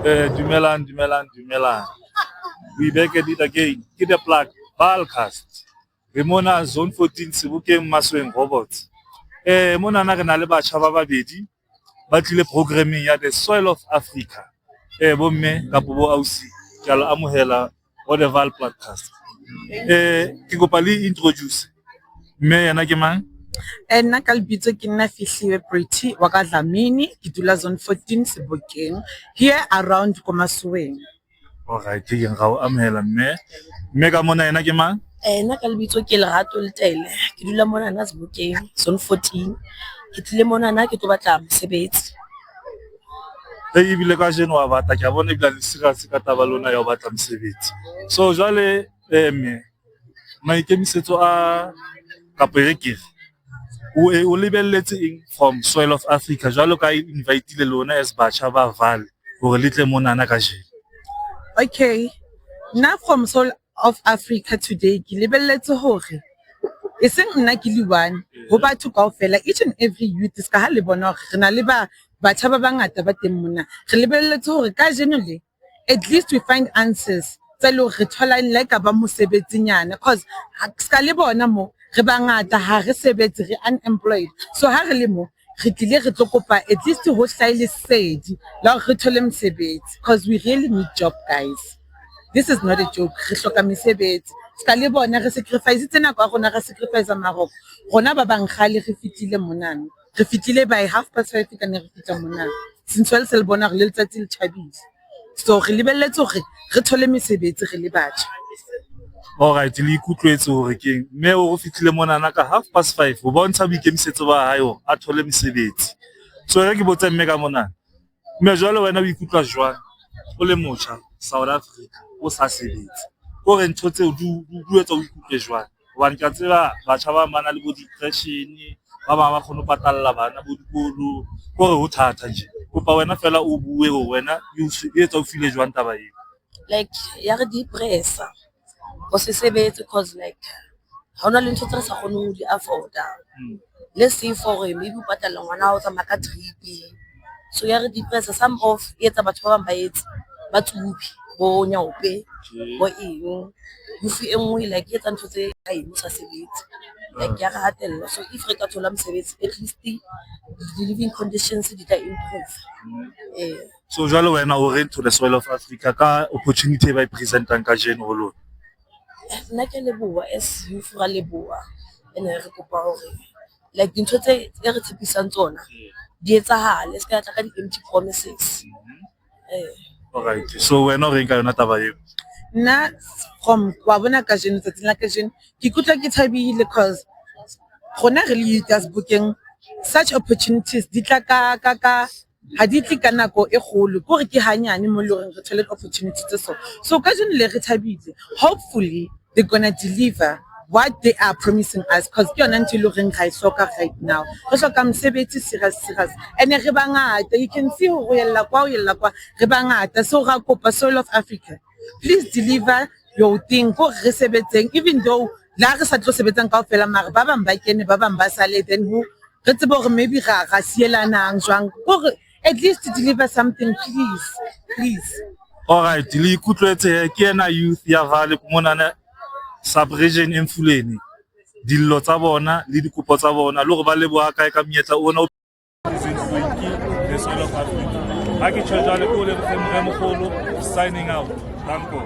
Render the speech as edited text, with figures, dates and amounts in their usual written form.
Dumelang, dumelang, dumelang. We back at it again. Get the plug. Balcast. Re mona zone 14 Sebokeng Masweng Robots. Mona na re na le batjha ba babedi ba tlile programming ya the Soil of Africa. Bo mme kapo bo ausi ke a lo amohela ho the Val podcast. Ke kopa le introduce. Mme yana ke mang? Nna ka lebitso ke nna Fihliwe Pretty wa ka Dlamini ke dula zone 14 Sebokeng here around Komasweng. Alright, ke ga o amohela mme ka mona yana ke mang? Nna ka lebitso ke Lerato Letele ke dula mona na Sebokeng zone 14 ke tlile mona na ke tlo batla mosebetsi. Ebile ka jeno wa batla ke a bona ebile le serious ka taba lona ya ho batla mosebetsi. So jwale mme maikemisetso a kapo re ke o lebelletse eng from Soil of Africa jwalo ka invite le lona as batjha ba Val hore le tle mona na ka jeno. Okay, now from Soul of Africa today ke lebelletse hore e seng nna ke le one ho batho kaofela each and every youth ska ha le bona hore re na le batjha ba bangata ba teng mona re lebelletse hore ka jeno le at least we find answers tsa le re thola le ka ba mosebetsinyana because ska le bona mo re bangata ha re sebetse re unemployed so ha re le mo re tlile re tlo kopa at least ho hlaile sedi la re thole mosebetsi because we really need job guys. This is not a joke. Re hloka mesebetsi. Ska le bona re sacrifice tsena ka rona re sacrifice Maroko. Rona ba bang khale re fitile monana. Re fitile by 5:30 ka ne re fitla monana. Since well se le bona re le letsatsi le thabile. So re lebelletse hore re thole mesebetsi re le batjha. Alright, le ikutlwetse hore ke mme o fitile monana ka 5:30 ho bontsha boikemisetso ba hayo a thole mesebetsi. So re ke botsa mme ka monana. Mme jwale wena o ikutlwa jwang o le motjha South Africa o sa sebetse o re ntho tseo di etsa o ikutlwe jwang hobane ke a tseba batjha ba mana le bo depression ba bang ba kgone ho patalla bana bo dikolo gore ho thata nje kopa wena fela o bue ho wena e etsa o feel jwang taba eo Like ya re depressa o se sebetse cause like ha ona le ntho tse re sa kgoneng ho di afforda. Let's say for maybe o patala ngwana o tsamaya ka trip so ya re depressa some of etsa batho ba bang ba etse ba tsubi bo nyaope bo eng you feel engwe like etsa ntho tse ha e mo sa sebetse like ya ga hatella so if re ka thola mosebetsi at least the living conditions di tla improve. So jalo wena o re to the Soil of Africa ka opportunity ba presentang ka jeno ho lona nna ke leboha as youth ra leboha ene re kopa hore like dintho tse re tshepisang tsona di etsahale se ka tla ka di empty promises. Alright, so wena o re nka yona taba eo Na from wa bona ka jeno tsatsing la ka jeno ke ikutlwa ke thabile because gona re le youth booking such opportunities di tla ka ha di tli ka nako e kgolo gore ke hanyane mo loreng re thole opportunities tse so ka jeno le re thabile hopefully they're gonna deliver what they are promising us because ke yona ntho le reng ga isoka right now re hloka mosebetsi serious and re bangata you can see ho yella kwa re bangata so ra kopa Soul of Africa please deliver your thing go re sebetseng even though la re sa tlo sebetsang kaofela mara ba bang ba kene ba bang ba sale then who re tsebe gore maybe ga sielanang jwang gore at least deliver something please. Alright, le ikutlwetse ke ena youth ya Vale mona na sub-region Emfuleni dillo tsa bona le dikopo tsa bona le gore ba leboha kae ka monyetla ona o the Soil of Africa ha ke tshwara le ko le mogolo signing out danko